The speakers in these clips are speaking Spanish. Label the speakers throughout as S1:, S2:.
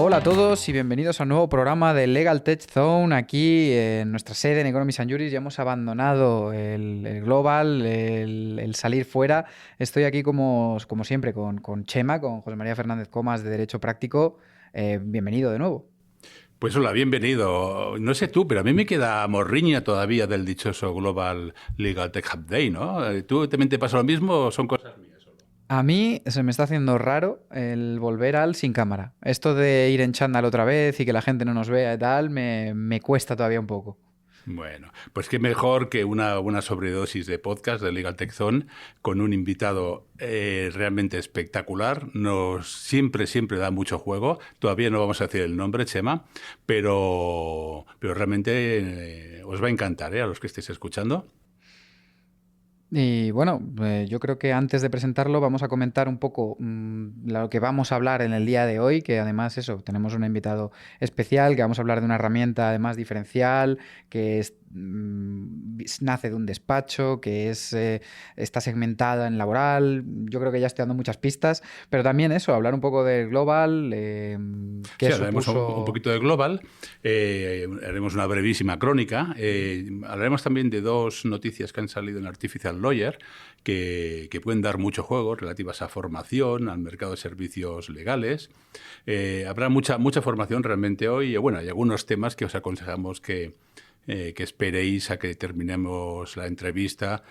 S1: Hola a todos y bienvenidos a un nuevo programa de Legal Tech Zone aquí en nuestra sede en Economies and Juris. Ya hemos abandonado el global, el salir fuera. Estoy aquí como siempre con Chema, con José María Fernández Comas de Derecho Práctico. Bienvenido de nuevo.
S2: Pues hola, bienvenido. No sé tú, pero a mí me queda morriña todavía del dichoso Global Legal Tech Hub Day, ¿no? ¿Tú también te pasa lo mismo o son cosas mías solo?
S1: A mí se me está haciendo raro el volver al sin cámara. Esto de ir en chándal otra vez y que la gente no nos vea y tal, me cuesta todavía un poco.
S2: Bueno, pues qué mejor que una sobredosis de podcast de Legal Tech Zone con un invitado realmente espectacular. Siempre da mucho juego. Todavía no vamos a decir el nombre, Chema, pero realmente os va a encantar, a los que estéis escuchando.
S1: Y bueno, yo creo que antes de presentarlo vamos a comentar un poco lo que vamos a hablar en el día de hoy, que además tenemos un invitado especial, que vamos a hablar de una herramienta además diferencial, que nace de un despacho, que está segmentada en laboral. Yo creo que ya estoy dando muchas pistas, pero también hablar un poco del global, qué
S2: Sí, hablaremos un
S1: supuso...
S2: poquito de Global, haremos una brevísima crónica, hablaremos también de dos noticias que han salido en Artificial Lawyer que pueden dar mucho juego relativas a formación, al mercado de servicios legales. Habrá mucha formación realmente hoy. Bueno, hay algunos temas que os aconsejamos que esperéis a que terminemos la entrevista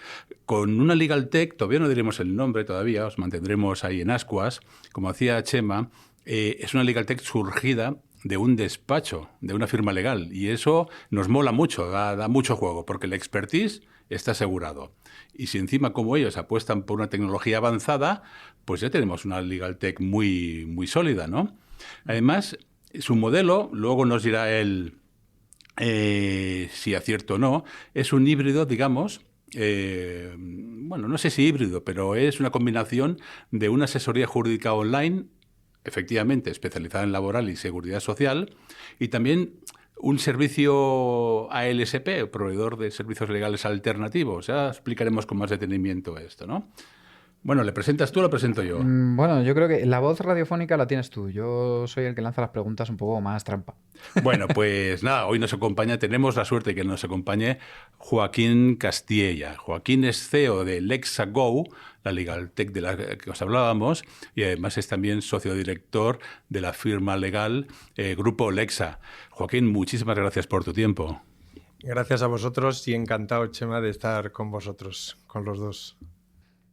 S2: con una Legal Tech. Todavía no diremos el nombre, todavía os mantendremos ahí en ascuas. Como hacía Chema, es una Legal Tech surgida de un despacho, de una firma legal, y eso nos mola mucho, da mucho juego, porque el expertise está asegurado. Y si encima, como ellos, apuestan por una tecnología avanzada, pues ya tenemos una Legal Tech muy sólida, ¿no? Además, su modelo, luego nos dirá él si acierto o no, es un híbrido, digamos. Bueno, no sé si híbrido, pero es una combinación de una asesoría jurídica online, efectivamente especializada en laboral y seguridad social, y también un servicio ALSP, proveedor de servicios legales alternativos. Ya explicaremos con más detenimiento esto, ¿no? Bueno, ¿le presentas tú o lo presento yo?
S1: Bueno, yo creo que la voz radiofónica la tienes tú. Yo soy el que lanza las preguntas un poco más trampa.
S2: Bueno, pues nada, hoy nos acompaña, tenemos la suerte de que nos acompañe Joaquín Castilla. Joaquín es CEO de LexaGo, la Legal Tech de la que os hablábamos, y además es también socio director de la firma legal Grupo Lexa. Joaquín, muchísimas gracias por tu tiempo.
S3: Gracias a vosotros y encantado, Chema, de estar con vosotros, con los dos.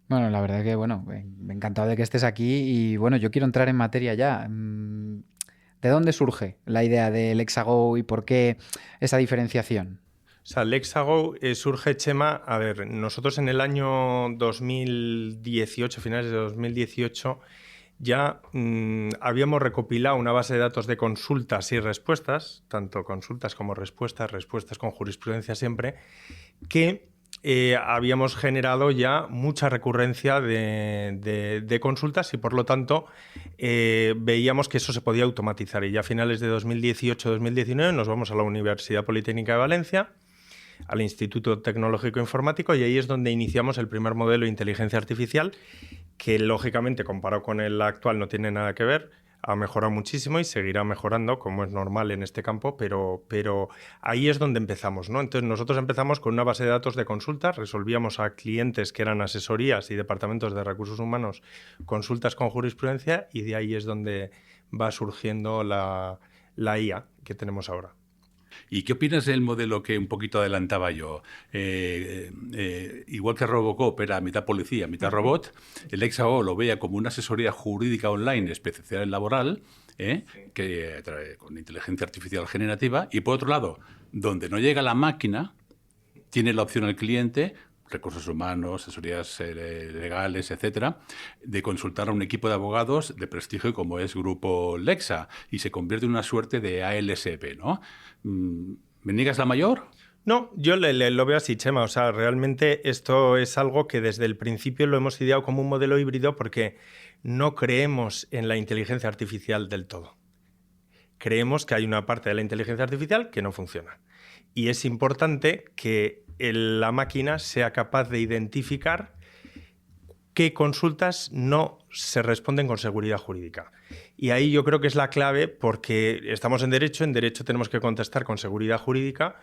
S1: Bueno, la verdad que, bueno, encantado de que estés aquí y, bueno, yo quiero entrar en materia ya. ¿De dónde surge la idea del LexaGo y por qué esa diferenciación?
S3: O sea, LexaGo surge, Chema, a ver, nosotros en el año 2018, finales de 2018, ya habíamos recopilado una base de datos de consultas y respuestas, tanto consultas como respuestas con jurisprudencia siempre, que habíamos generado ya mucha recurrencia de consultas y, por lo tanto, veíamos que eso se podía automatizar. Y ya a finales de 2018-2019 nos vamos a la Universidad Politécnica de Valencia, al Instituto Tecnológico Informático, y ahí es donde iniciamos el primer modelo de inteligencia artificial, que lógicamente, comparado con el actual, no tiene nada que ver. Ha mejorado muchísimo y seguirá mejorando, como es normal en este campo, pero ahí es donde empezamos, ¿no? Entonces nosotros empezamos con una base de datos de consultas, resolvíamos a clientes que eran asesorías y departamentos de recursos humanos consultas con jurisprudencia, y de ahí es donde va surgiendo la IA que tenemos ahora.
S2: ¿Y qué opinas del modelo que un poquito adelantaba yo? Igual que Robocop era mitad policía, mitad robot, el LexaGo lo veía como una asesoría jurídica online especializada en laboral, con inteligencia artificial generativa, y por otro lado, donde no llega la máquina, tiene la opción al cliente, recursos humanos, asesorías legales, etcétera, de consultar a un equipo de abogados de prestigio como es Grupo Lexa, y se convierte en una suerte de ALSP, ¿no? ¿Me niegas la mayor?
S3: No, yo lo veo así, Chema. O sea, realmente esto es algo que desde el principio lo hemos ideado como un modelo híbrido porque no creemos en la inteligencia artificial del todo. Creemos que hay una parte de la inteligencia artificial que no funciona. Y es importante que la máquina sea capaz de identificar qué consultas no se responden con seguridad jurídica. Y ahí yo creo que es la clave, porque estamos en derecho tenemos que contestar con seguridad jurídica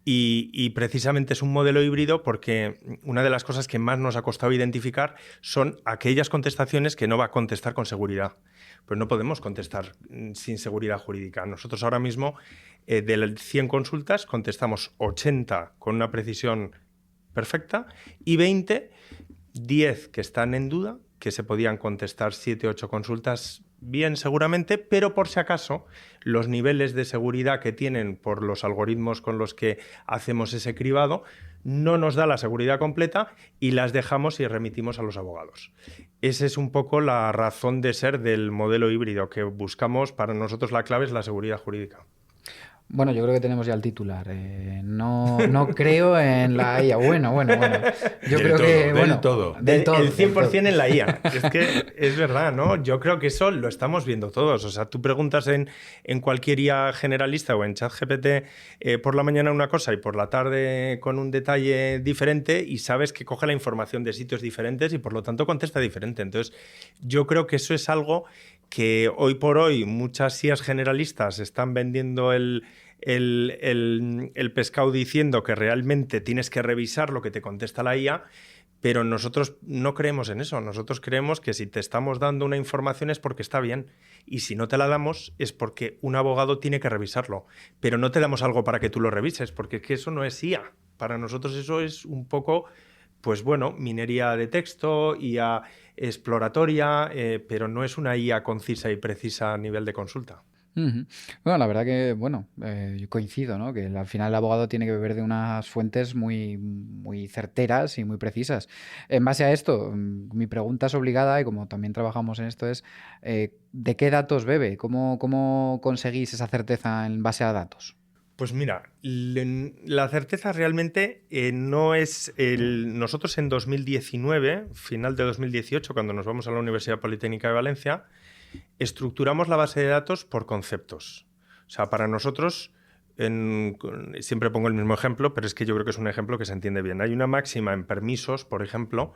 S3: y precisamente es un modelo híbrido porque una de las cosas que más nos ha costado identificar son aquellas contestaciones que no va a contestar con seguridad. Pues no podemos contestar sin seguridad jurídica. Nosotros ahora mismo, de las 100 consultas, contestamos 80 con una precisión perfecta y 10 que están en duda, que se podían contestar 7 o 8 consultas bien seguramente, pero por si acaso los niveles de seguridad que tienen por los algoritmos con los que hacemos ese cribado no nos da la seguridad completa y las dejamos y remitimos a los abogados. Esa es un poco la razón de ser del modelo híbrido que buscamos. Para nosotros la clave es la seguridad jurídica.
S1: Bueno, yo creo que tenemos ya el titular. No creo en la IA. Bueno. Yo creo que...
S2: Del todo.
S3: El 100% en la IA. Es que es verdad, ¿no? Yo creo que eso lo estamos viendo todos. O sea, tú preguntas en cualquier IA generalista o en ChatGPT por la mañana una cosa y por la tarde con un detalle diferente y sabes que coge la información de sitios diferentes y por lo tanto contesta diferente. Entonces, yo creo que eso es algo que hoy por hoy muchas IAs generalistas están vendiendo el pescado diciendo que realmente tienes que revisar lo que te contesta la IA, pero nosotros no creemos en eso. Nosotros creemos que si te estamos dando una información es porque está bien y si no te la damos es porque un abogado tiene que revisarlo, pero no te damos algo para que tú lo revises, porque es que eso no es IA. Para nosotros eso es un poco... Pues bueno, minería de texto, IA exploratoria, pero no es una IA concisa y precisa a nivel de consulta.
S1: Bueno, la verdad que, yo coincido, ¿no? Que al final el abogado tiene que beber de unas fuentes muy, muy certeras y muy precisas. En base a esto, mi pregunta es obligada y como también trabajamos en esto es, ¿de qué datos bebe? ¿Cómo conseguís esa certeza en base a datos?
S3: Pues mira, la certeza realmente no es... Nosotros en 2019, final de 2018, cuando nos vamos a la Universidad Politécnica de Valencia, estructuramos la base de datos por conceptos. O sea, para nosotros, siempre pongo el mismo ejemplo, pero es que yo creo que es un ejemplo que se entiende bien. Hay una máxima en permisos, por ejemplo,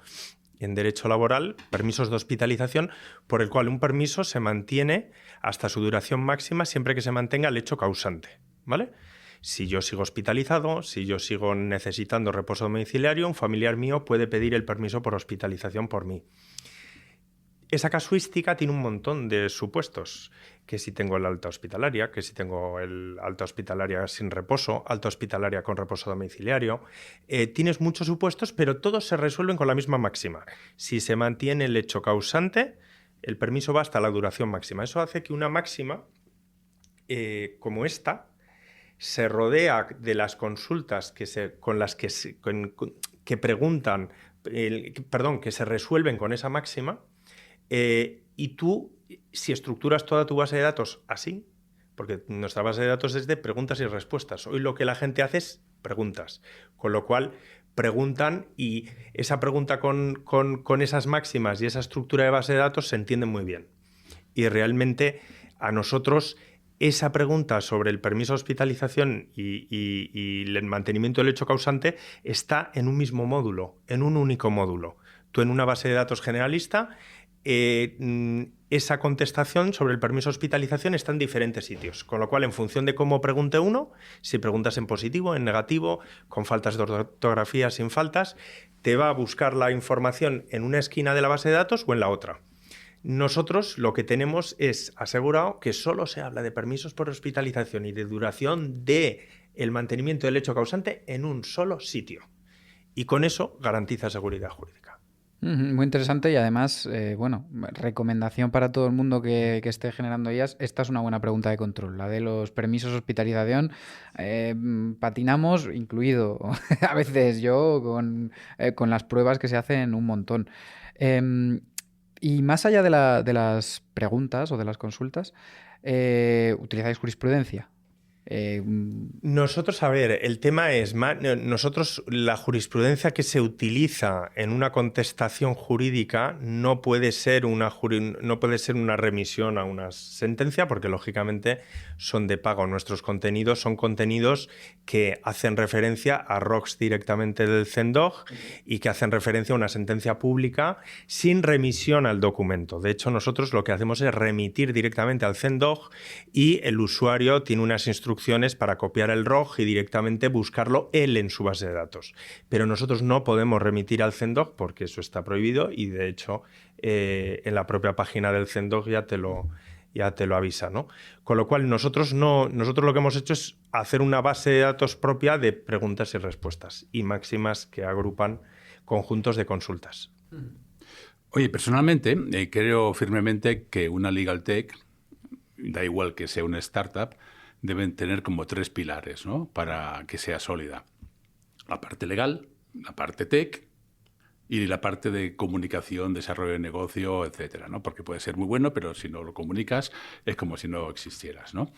S3: en derecho laboral, permisos de hospitalización, por el cual un permiso se mantiene hasta su duración máxima siempre que se mantenga el hecho causante, ¿vale? Si yo sigo hospitalizado, si yo sigo necesitando reposo domiciliario, un familiar mío puede pedir el permiso por hospitalización por mí. Esa casuística tiene un montón de supuestos, que si tengo el alta hospitalaria, que si tengo el alta hospitalaria sin reposo, alta hospitalaria con reposo domiciliario. Tienes muchos supuestos, pero todos se resuelven con la misma máxima. Si se mantiene el hecho causante, el permiso va hasta la duración máxima. Eso hace que una máxima como esta se rodea de las consultas que se resuelven con esa máxima. Y tú, si estructuras toda tu base de datos así, porque nuestra base de datos es de preguntas y respuestas. Hoy lo que la gente hace es preguntas, con lo cual preguntan y esa pregunta con esas máximas y esa estructura de base de datos se entiende muy bien. Y realmente a nosotros esa pregunta sobre el permiso de hospitalización y el mantenimiento del hecho causante está en un mismo módulo, en un único módulo. Tú en una base de datos generalista, esa contestación sobre el permiso de hospitalización está en diferentes sitios, con lo cual en función de cómo pregunte uno, si preguntas en positivo, en negativo, con faltas de ortografía, sin faltas, te va a buscar la información en una esquina de la base de datos o en la otra. Nosotros lo que tenemos es asegurado que solo se habla de permisos por hospitalización y de duración del mantenimiento del hecho causante en un solo sitio. Y con eso garantiza seguridad jurídica.
S1: Muy interesante y además, recomendación para todo el mundo que esté generando IAs. Esta es una buena pregunta de control, la de los permisos de hospitalización. Patinamos, incluido a veces yo, con las pruebas que se hacen un montón. Y más allá de las preguntas o de las consultas, ¿utilizáis jurisprudencia?
S3: Nosotros, a ver, el tema es, nosotros la jurisprudencia que se utiliza en una contestación jurídica no puede ser una remisión a una sentencia, porque lógicamente son de pago. Nuestros contenidos son contenidos que hacen referencia a ROCs directamente del CENDOG y que hacen referencia a una sentencia pública sin remisión al documento. De hecho, nosotros lo que hacemos es remitir directamente al CENDOG y el usuario tiene unas instrucciones para copiar el ROG y directamente buscarlo él en su base de datos. Pero nosotros no podemos remitir al CENDOG porque eso está prohibido y de hecho en la propia página del CENDOG ya te lo avisa, ¿no? Con lo cual nosotros lo que hemos hecho es hacer una base de datos propia de preguntas y respuestas y máximas que agrupan conjuntos de consultas.
S2: Oye, personalmente creo firmemente que una legal tech, da igual que sea una startup, deben tener como 3 pilares, ¿no?, para que sea sólida. La parte legal, la parte tech y la parte de comunicación, desarrollo de negocio, etcétera, ¿no? Porque puede ser muy bueno, pero si no lo comunicas es como si no existieras, ¿no?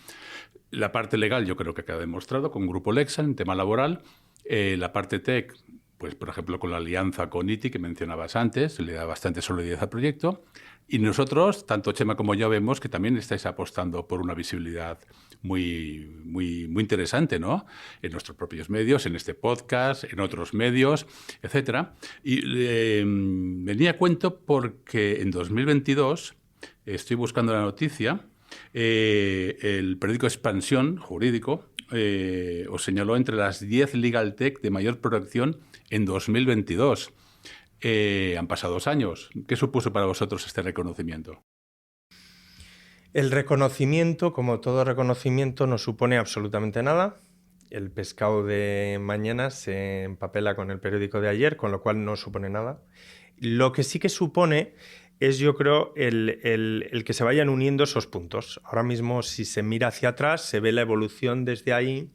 S2: La parte legal yo creo que queda demostrado con Grupo Lexa en tema laboral. La parte tech, pues por ejemplo con la alianza con ITI que mencionabas antes, le da bastante solidez al proyecto. Y nosotros, tanto Chema como yo, vemos que también estáis apostando por una visibilidad muy, muy, muy interesante, ¿no?, en nuestros propios medios, en este podcast, en otros medios, etcétera. Y venía a cuento porque en 2022, estoy buscando la noticia, el periódico Expansión Jurídico os señaló entre las 10 legal tech de mayor proyección en 2022. Han pasado 2 años. ¿Qué supuso para vosotros este reconocimiento?
S3: El reconocimiento, como todo reconocimiento, no supone absolutamente nada. El pescado de mañana se empapela con el periódico de ayer, con lo cual no supone nada. Lo que sí que supone es, yo creo, el que se vayan uniendo esos puntos. Ahora mismo, si se mira hacia atrás, se ve la evolución desde ahí.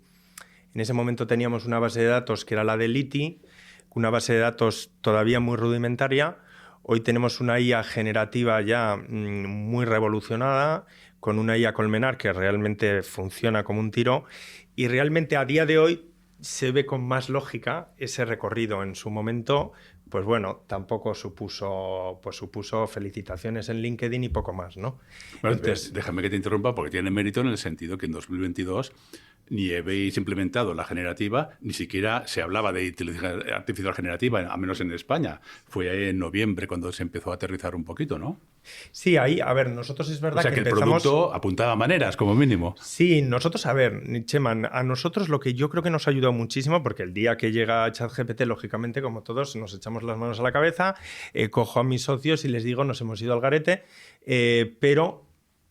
S3: En ese momento teníamos una base de datos que era la del ITI, una base de datos todavía muy rudimentaria. Hoy tenemos una IA generativa ya muy revolucionada, con una IA Colmenar que realmente funciona como un tiro y realmente a día de hoy se ve con más lógica ese recorrido. En su momento, pues bueno, tampoco supuso felicitaciones en LinkedIn y poco más, ¿no?
S2: Bueno, entonces, déjame que te interrumpa porque tiene mérito en el sentido que en 2022 ni habéis implementado la generativa, ni siquiera se hablaba de inteligencia artificial generativa, a menos en España. Fue en noviembre cuando se empezó a aterrizar un poquito, ¿no?
S3: Sí, ahí, a ver, nosotros es verdad
S2: o sea, que empezamos... el producto apuntaba maneras, como mínimo.
S3: Sí, nosotros, a ver, Chema, a nosotros lo que yo creo que nos ha ayudado muchísimo, porque el día que llega ChatGPT, lógicamente, como todos, nos echamos las manos a la cabeza, cojo a mis socios y les digo, nos hemos ido al garete, pero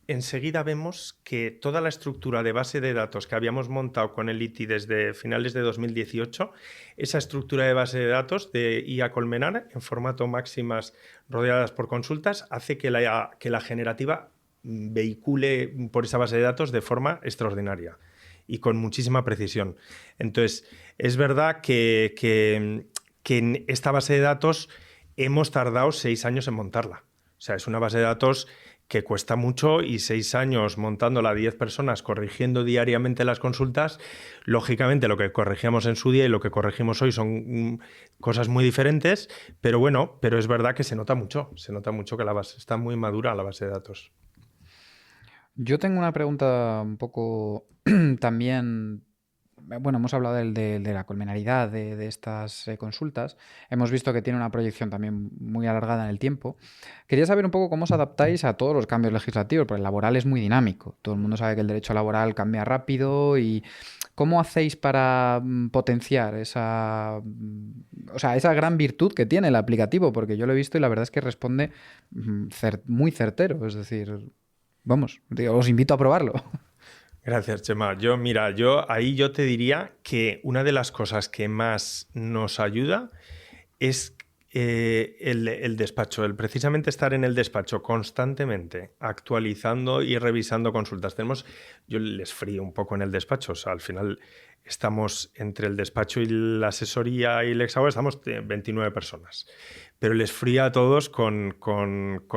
S3: enseguida vemos que toda la estructura de base de datos que habíamos montado con el ITI desde finales de 2018, esa estructura de base de datos de IA Colmenar en formato máximas rodeadas por consultas hace que la generativa vehicule por esa base de datos de forma extraordinaria y con muchísima precisión. Entonces, es verdad que en esta base de datos hemos tardado 6 años en montarla. O sea, es una base de datos que cuesta mucho y 6 años montándola a 10 personas, corrigiendo diariamente las consultas. Lógicamente, lo que corregíamos en su día y lo que corregimos hoy son cosas muy diferentes, pero bueno, pero es verdad que se nota mucho que la base está muy madura, la base de datos.
S1: Yo tengo una pregunta un poco también. Bueno, hemos hablado de la colmenaridad de estas consultas. Hemos visto que tiene una proyección también muy alargada en el tiempo. Quería saber un poco cómo os adaptáis a todos los cambios legislativos, porque el laboral es muy dinámico. Todo el mundo sabe que el derecho laboral cambia rápido y ¿cómo hacéis para potenciar esa gran virtud que tiene el aplicativo? Porque yo lo he visto y la verdad es que responde muy certero. Es decir, vamos, os invito a probarlo.
S3: Gracias, Chema. Yo te diría que una de las cosas que más nos ayuda es el despacho, el precisamente estar en el despacho constantemente, actualizando y revisando consultas. Yo les frío un poco en el despacho, o sea, al final estamos entre el despacho y la asesoría y Lexago, estamos 29 personas. Pero les fría a todos con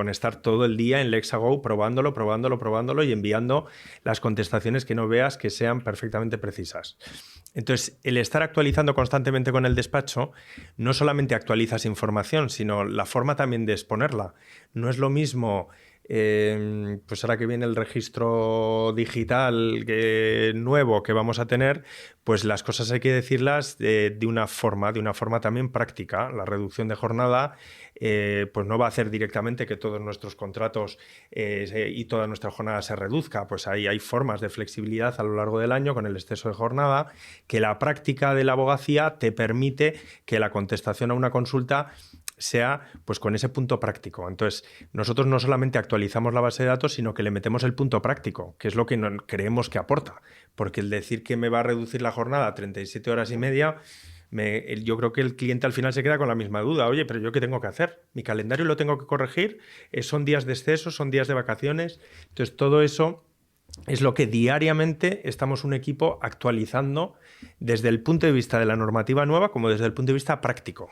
S3: estar todo el día en Lexago probándolo y enviando las contestaciones que no veas que sean perfectamente precisas. Entonces, el estar actualizando constantemente con el despacho, no solamente actualizas información, sino la forma también de exponerla. No es lo mismo, pues ahora que viene el registro digital nuevo que vamos a tener, pues las cosas hay que decirlas de una forma también práctica. La reducción de jornada pues no va a hacer directamente que todos nuestros contratos y toda nuestra jornada se reduzca. Pues hay formas de flexibilidad a lo largo del año con el exceso de jornada, que la práctica de la abogacía te permite que la contestación a una consulta sea pues con ese punto práctico. Entonces, nosotros no solamente actualizamos la base de datos, sino que le metemos el punto práctico, que es lo que creemos que aporta. Porque el decir que me va a reducir la jornada a 37 horas y media, yo creo que el cliente al final se queda con la misma duda. Oye, pero ¿yo qué tengo que hacer? ¿Mi calendario lo tengo que corregir? ¿Son días de exceso? ¿Son días de vacaciones? Entonces, todo eso es lo que diariamente estamos un equipo actualizando desde el punto de vista de la normativa nueva como desde el punto de vista práctico.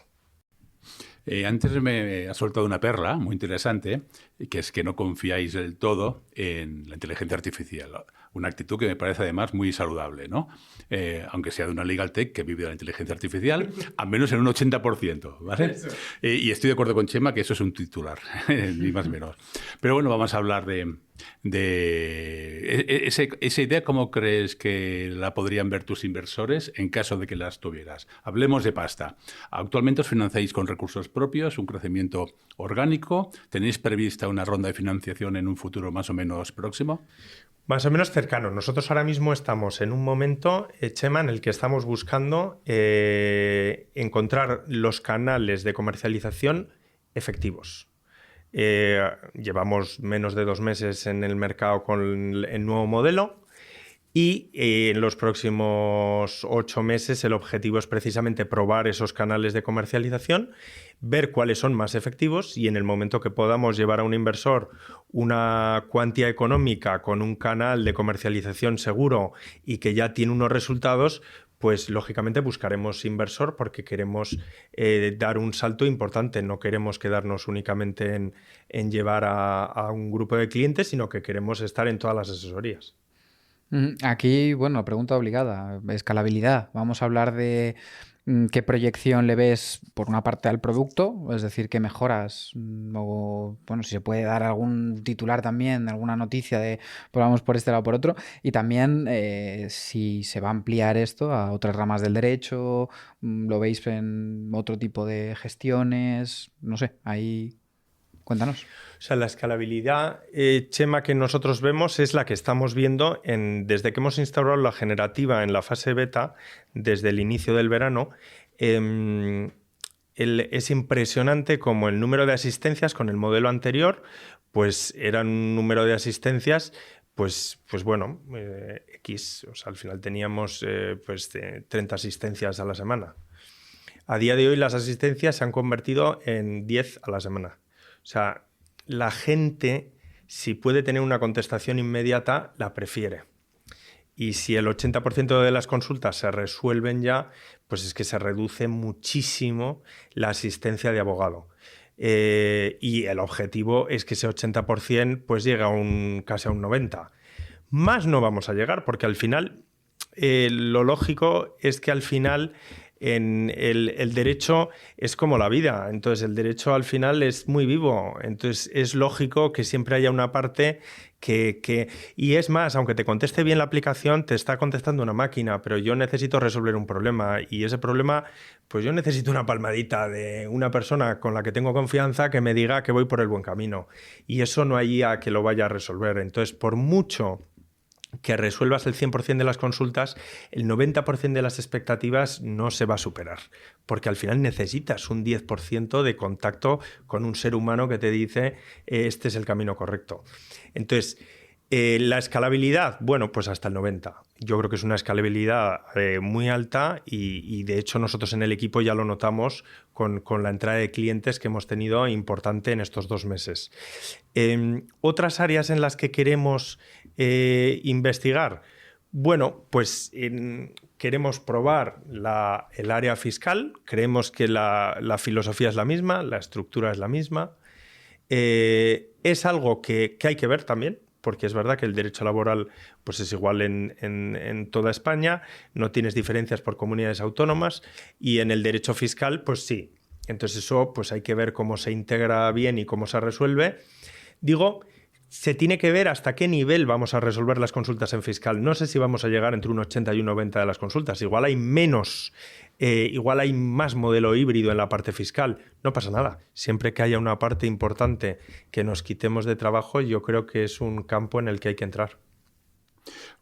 S2: Antes me ha soltado una perla muy interesante, que es que no confiáis del todo en la inteligencia artificial. Una actitud que me parece además muy saludable, ¿no? Aunque sea de una legal tech que vive de la inteligencia artificial, al menos en un 80%, ¿vale? Y estoy de acuerdo con Chema que eso es un titular, ni más ni menos. Pero bueno, vamos a hablar de esa idea. ¿Cómo crees que la podrían ver tus inversores en caso de que las tuvieras? Hablemos de pasta. Actualmente os financiáis con recursos propios, un crecimiento orgánico. ¿Tenéis prevista una ronda de financiación en un futuro más o menos próximo?
S3: Más o menos cercano. Nosotros ahora mismo estamos en un momento, Chema, en el que estamos buscando encontrar los canales de comercialización efectivos. Llevamos menos de 2 meses en el mercado con el nuevo modelo y en los próximos 8 meses el objetivo es precisamente probar esos canales de comercialización, ver cuáles son más efectivos y en el momento que podamos llevar a un inversor una cuantía económica con un canal de comercialización seguro y que ya tiene unos resultados, pues lógicamente buscaremos inversor porque queremos dar un salto importante. No queremos quedarnos únicamente en llevar a un grupo de clientes, sino que queremos estar en todas las asesorías.
S1: Aquí, bueno, pregunta obligada, escalabilidad. Vamos a hablar de qué proyección le ves por una parte al producto, es decir, qué mejoras, o bueno, si se puede dar algún titular también, alguna noticia de vamos por este lado o por otro, y también si se va a ampliar esto a otras ramas del derecho, lo veis en otro tipo de gestiones, no sé, ahí cuéntanos.
S3: O sea, la escalabilidad, Chema, que nosotros vemos es la que estamos viendo desde que hemos instaurado la generativa en la fase beta, desde el inicio del verano. Es impresionante como el número de asistencias con el modelo anterior, pues era un número de asistencias, pues bueno, X. O sea, al final teníamos 30 asistencias a la semana. A día de hoy las asistencias se han convertido en 10 a la semana. O sea, la gente, si puede tener una contestación inmediata, la prefiere. Y si el 80% de las consultas se resuelven ya, pues es que se reduce muchísimo la asistencia de abogado. Y el objetivo es que ese 80% pues llegue casi a un 90%. Más no vamos a llegar, porque al final lo lógico es que al final el derecho es como la vida. Entonces el derecho al final es muy vivo. Entonces es lógico que siempre haya una parte y es más, aunque te conteste bien la aplicación, te está contestando una máquina, pero yo necesito resolver un problema y ese problema, pues yo necesito una palmadita de una persona con la que tengo confianza que me diga que voy por el buen camino. Y eso no hay IA que lo vaya a resolver. Entonces, por mucho que resuelvas el 100% de las consultas, el 90% de las expectativas no se va a superar, porque al final necesitas un 10% de contacto con un ser humano que te dice este es el camino correcto. Entonces, la escalabilidad, bueno, pues hasta el 90%. Yo creo que es una escalabilidad muy alta y de hecho nosotros en el equipo ya lo notamos con la entrada de clientes que hemos tenido importante en estos 2 meses. Otras áreas en las que queremos investigar, Bueno, pues queremos probar el área fiscal, creemos que la filosofía es la misma, la estructura es la misma. Es algo que hay que ver también, porque es verdad que el derecho laboral pues es igual en toda España, no tienes diferencias por comunidades autónomas, y en el derecho fiscal pues sí. Entonces eso pues hay que ver cómo se integra bien y cómo se resuelve. Digo, se tiene que ver hasta qué nivel vamos a resolver las consultas en fiscal. No sé si vamos a llegar entre un 80 y un 90 de las consultas. Igual hay menos, igual hay más modelo híbrido en la parte fiscal. No pasa nada. Siempre que haya una parte importante que nos quitemos de trabajo, yo creo que es un campo en el que hay que entrar.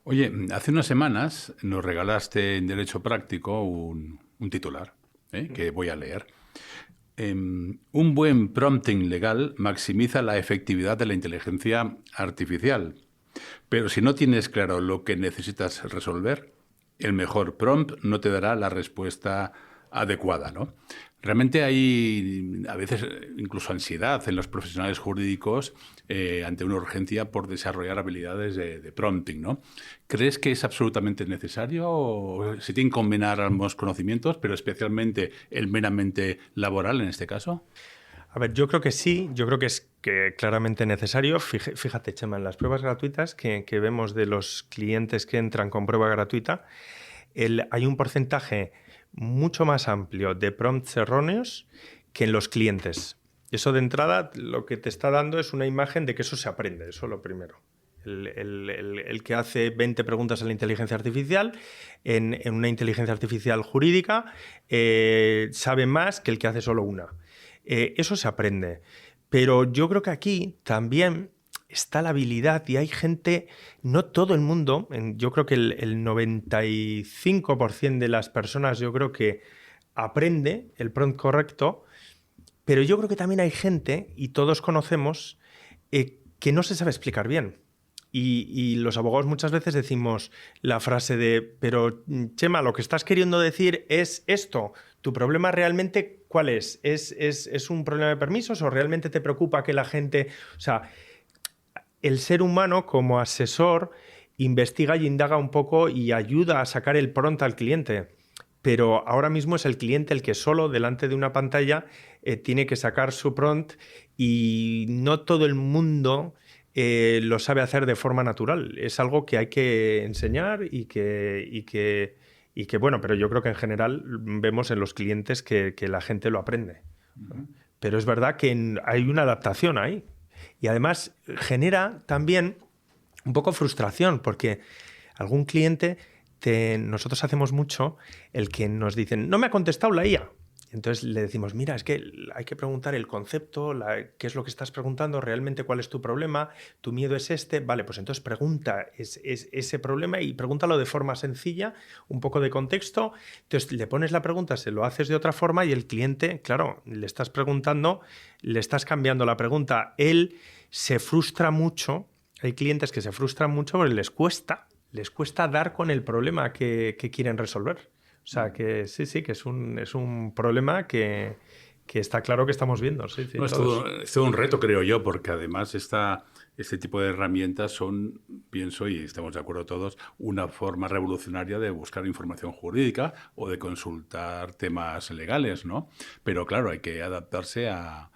S2: Oye, hace unas semanas nos regalaste en Derecho Práctico un titular, que voy a leer. Un buen prompting legal maximiza la efectividad de la inteligencia artificial. Pero si no tienes claro lo que necesitas resolver, el mejor prompt no te dará la respuesta adecuada, ¿no? Realmente hay a veces incluso ansiedad en los profesionales jurídicos ante una urgencia por desarrollar habilidades de prompting, ¿no? ¿Crees que es absolutamente necesario o se tienen que combinar ambos conocimientos, pero especialmente el meramente laboral en este caso?
S3: A ver, yo creo que sí, yo creo que es claramente necesario. Fíjate, Chema, en las pruebas gratuitas que vemos de los clientes que entran con prueba gratuita, hay un porcentaje mucho más amplio de prompts erróneos que en los clientes. Eso de entrada lo que te está dando es una imagen de que eso se aprende, eso es lo primero. El que hace 20 preguntas a la inteligencia artificial, en una inteligencia artificial jurídica, sabe más que el que hace solo una. Eso se aprende. Pero yo creo que aquí también está la habilidad y hay gente, no todo el mundo, yo creo que el 95% de las personas yo creo que aprende el prompt correcto, pero yo creo que también hay gente, y todos conocemos, que no se sabe explicar bien. Y los abogados muchas veces decimos la frase de, pero Chema, lo que estás queriendo decir es esto. ¿Tu problema realmente cuál es? ¿Es un problema de permisos o realmente te preocupa que la gente...? O sea, el ser humano como asesor investiga y indaga un poco y ayuda a sacar el prompt al cliente. Pero ahora mismo es el cliente el que solo delante de una pantalla tiene que sacar su prompt y no todo el mundo lo sabe hacer de forma natural. Es algo que hay que enseñar y que bueno, pero yo creo que en general vemos en los clientes que la gente lo aprende. Uh-huh. Pero es verdad que hay una adaptación ahí. Y además genera también un poco frustración porque algún cliente, nosotros hacemos mucho el que nos dicen, no me ha contestado la IA. Entonces le decimos, mira, es que hay que preguntar el concepto, qué es lo que estás preguntando, realmente cuál es tu problema, tu miedo es este. Vale, pues entonces pregunta ese problema y pregúntalo de forma sencilla, un poco de contexto. Entonces le pones la pregunta, se lo haces de otra forma y el cliente, claro, le estás preguntando, le estás cambiando la pregunta. Él se frustra mucho, hay clientes que se frustran mucho porque les cuesta dar con el problema que quieren resolver. O sea, que sí, que es un problema que está claro que estamos viendo. Sí,
S2: no, es todo un reto, creo yo, porque además este tipo de herramientas son, pienso, y estamos de acuerdo todos, una forma revolucionaria de buscar información jurídica o de consultar temas legales, ¿no? Pero claro, hay que adaptarse a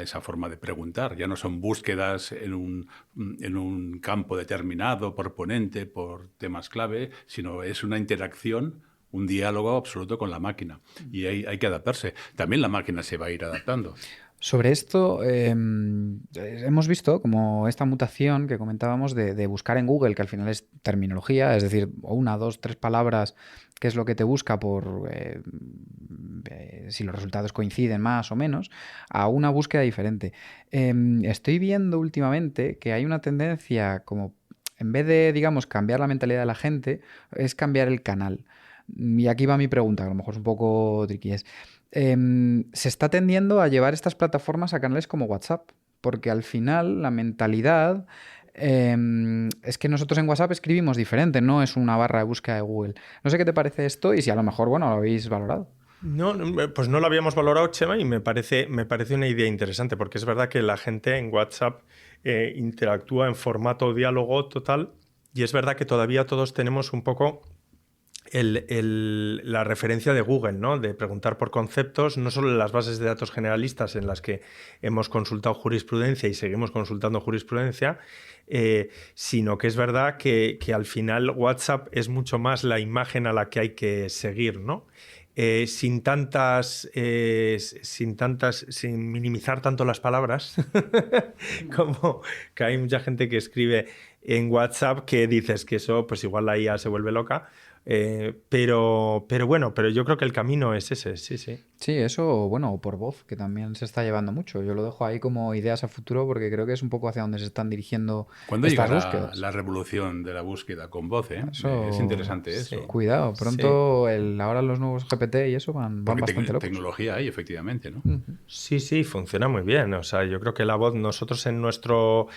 S2: esa forma de preguntar. Ya no son búsquedas en un campo determinado, por ponente, por temas clave, sino es una interacción, un diálogo absoluto con la máquina. Y hay que adaptarse. También la máquina se va a ir adaptando.
S1: Sobre esto, hemos visto como esta mutación que comentábamos de buscar en Google, que al final es terminología, es decir, una, dos, tres palabras, que es lo que te busca por si los resultados coinciden más o menos, a una búsqueda diferente. Estoy viendo últimamente que hay una tendencia como, en vez de, digamos, cambiar la mentalidad de la gente, es cambiar el canal. Y aquí va mi pregunta, que a lo mejor es un poco tricky, se está tendiendo a llevar estas plataformas a canales como WhatsApp, porque al final la mentalidad es que nosotros en WhatsApp escribimos diferente, no es una barra de búsqueda de Google. No sé qué te parece esto y si a lo mejor, bueno, lo habéis valorado.
S3: No, pues no lo habíamos valorado, Chema, y me parece una idea interesante, porque es verdad que la gente en WhatsApp interactúa en formato diálogo total Y es verdad que todavía todos tenemos un poco la referencia de Google, ¿no? De preguntar por conceptos, no solo en las bases de datos generalistas en las que hemos consultado jurisprudencia y seguimos consultando jurisprudencia, sino que es verdad que al final WhatsApp es mucho más la imagen a la que hay que seguir, ¿no? Sin minimizar tanto las palabras, como que hay mucha gente que escribe en WhatsApp que dices que eso, pues igual la IA se vuelve loca. Pero bueno, pero yo creo que el camino es ese, sí, sí.
S1: Sí, eso, bueno, o por voz, que también se está llevando mucho. Yo lo dejo ahí como ideas a futuro porque creo que es un poco hacia donde se están dirigiendo
S2: ¿Cuándo
S1: estas
S2: llegará
S1: búsquedas.
S2: la revolución de la búsqueda con voz? Es
S1: Eso,
S2: interesante
S3: Sí,
S2: eso.
S1: cuidado,
S3: sí.
S1: pronto ahora los nuevos GPT y eso van
S2: Porque
S1: bastante locos.
S2: tecnología hay, efectivamente, ¿no?
S1: Ujú.
S3: Sí, sí, funciona muy bien. O sea, yo creo que la voz, nosotros en nuestro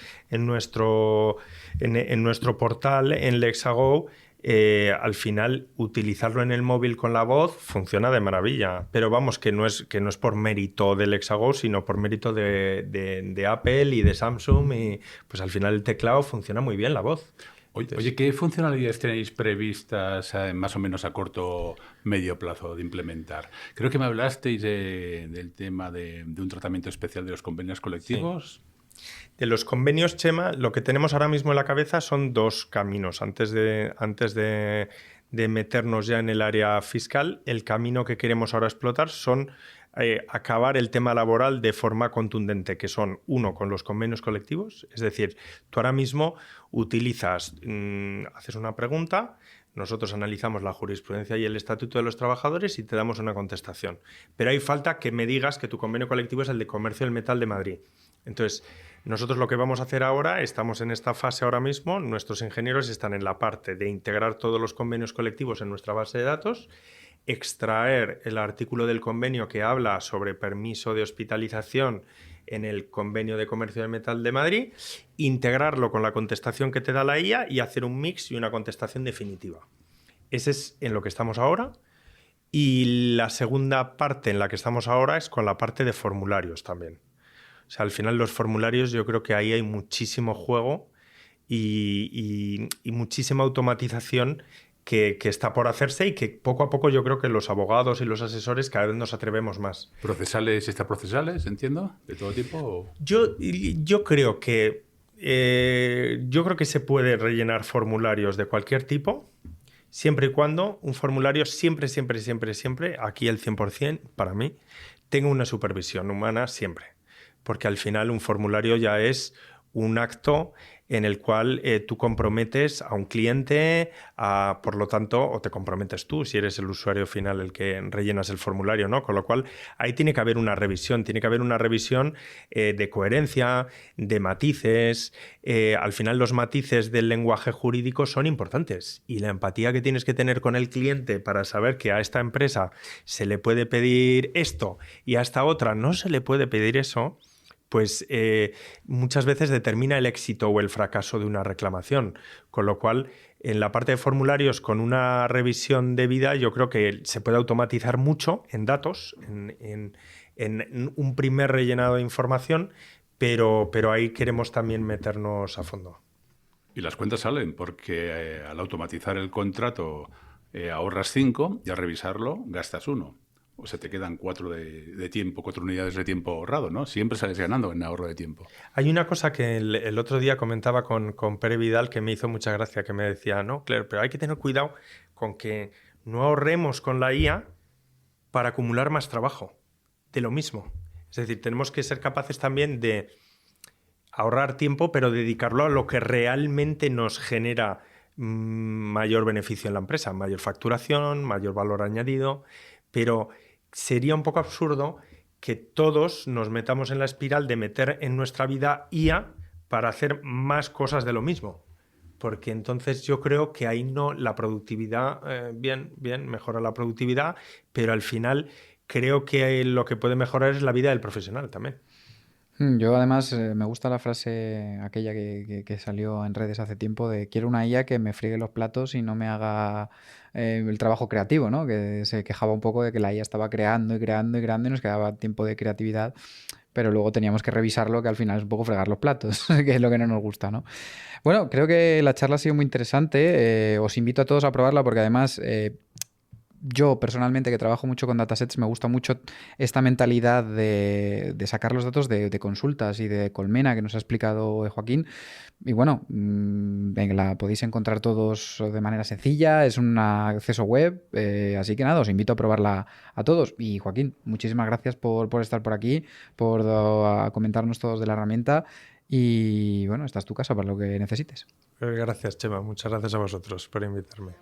S3: portal, en Lexago, al final utilizarlo en el móvil con la voz funciona de maravilla. Pero vamos, que no es por mérito de Lexago, sino por mérito de Apple y de Samsung. Y pues al final el teclado funciona muy bien la voz.
S2: Oye, ¿qué funcionalidades tenéis previstas más o menos a corto medio plazo de implementar? Creo que me hablasteis del tema de un tratamiento especial de los convenios colectivos.
S3: De los convenios, Chema, lo que tenemos ahora mismo en la cabeza son dos caminos. Antes de meternos ya en el área fiscal, el camino que queremos ahora explotar son acabar el tema laboral de forma contundente, que son, uno, con los convenios colectivos. Es decir, tú ahora mismo utilizas, haces una pregunta, nosotros analizamos la jurisprudencia y el Estatuto de los Trabajadores y te damos una contestación. Pero hay falta que me digas que tu convenio colectivo es el de Comercio del Metal de Madrid. Entonces, nosotros lo que vamos a hacer ahora, estamos en esta fase ahora mismo, nuestros ingenieros están en la parte de integrar todos los convenios colectivos en nuestra base de datos, extraer el artículo del convenio que habla sobre permiso de hospitalización en el convenio de comercio del metal de Madrid, integrarlo con la contestación que te da la IA y hacer un mix y una contestación definitiva. Ese es en lo que estamos ahora. Y la segunda parte en la que estamos ahora es con la parte de formularios también. O sea, al final los formularios yo creo que ahí hay muchísimo juego y muchísima automatización que está por hacerse y que poco a poco yo creo que los abogados y los asesores cada vez nos atrevemos más.
S2: ¿Procesales, extraprocesales, entiendo? ¿De todo tipo?
S3: Yo creo que se puede rellenar formularios de cualquier tipo, siempre y cuando un formulario siempre, aquí el 100% para mí, tenga una supervisión humana siempre. Porque al final un formulario ya es un acto en el cual tú comprometes a un cliente, por lo tanto, o te comprometes tú si eres el usuario final el que rellenas el formulario, ¿no? Con lo cual ahí tiene que haber una revisión, de coherencia, de matices. Al final los matices del lenguaje jurídico son importantes y la empatía que tienes que tener con el cliente para saber que a esta empresa se le puede pedir esto y a esta otra no se le puede pedir eso, pues muchas veces determina el éxito o el fracaso de una reclamación. Con lo cual, en la parte de formularios, con una revisión debida, yo creo que se puede automatizar mucho en datos, en un primer rellenado de información, pero ahí queremos también meternos a fondo.
S2: Y las cuentas salen porque al automatizar el contrato ahorras 5 y al revisarlo gastas 1. O se te quedan 4 de tiempo, 4 unidades de tiempo ahorrado, ¿no? Siempre sales ganando en ahorro de tiempo.
S3: Hay una cosa que el otro día comentaba con Pere Vidal que me hizo mucha gracia, que me decía, no, Claire, pero hay que tener cuidado con que no ahorremos con la IA para acumular más trabajo de lo mismo. Es decir, tenemos que ser capaces también de ahorrar tiempo, pero dedicarlo a lo que realmente nos genera mayor beneficio en la empresa, mayor facturación, mayor valor añadido, pero sería un poco absurdo que todos nos metamos en la espiral de meter en nuestra vida IA para hacer más cosas de lo mismo. Porque entonces yo creo que ahí no la productividad, bien, mejora la productividad, pero al final creo que lo que puede mejorar es la vida del profesional también.
S1: Yo además me gusta la frase aquella que salió en redes hace tiempo de quiero una IA que me friegue los platos y no me haga el trabajo creativo, ¿no? Que se quejaba un poco de que la IA estaba creando y nos quedaba tiempo de creatividad. pero luego teníamos que revisarlo, que al final es un poco fregar los platos, que es lo que no nos gusta, ¿no? Bueno, creo que la charla ha sido muy interesante. Os invito a todos a probarla porque además yo personalmente, que trabajo mucho con datasets, me gusta mucho esta mentalidad de sacar los datos de consultas y de Colmena que nos ha explicado Joaquín. Y bueno, venga, la podéis encontrar todos de manera sencilla, es un acceso web, así que nada, os invito a probarla a todos. Y Joaquín, muchísimas gracias por estar por aquí, por comentarnos todos de la herramienta. Y bueno, esta es tu casa para lo que necesites.
S3: Gracias, Chema. Muchas gracias a vosotros por invitarme.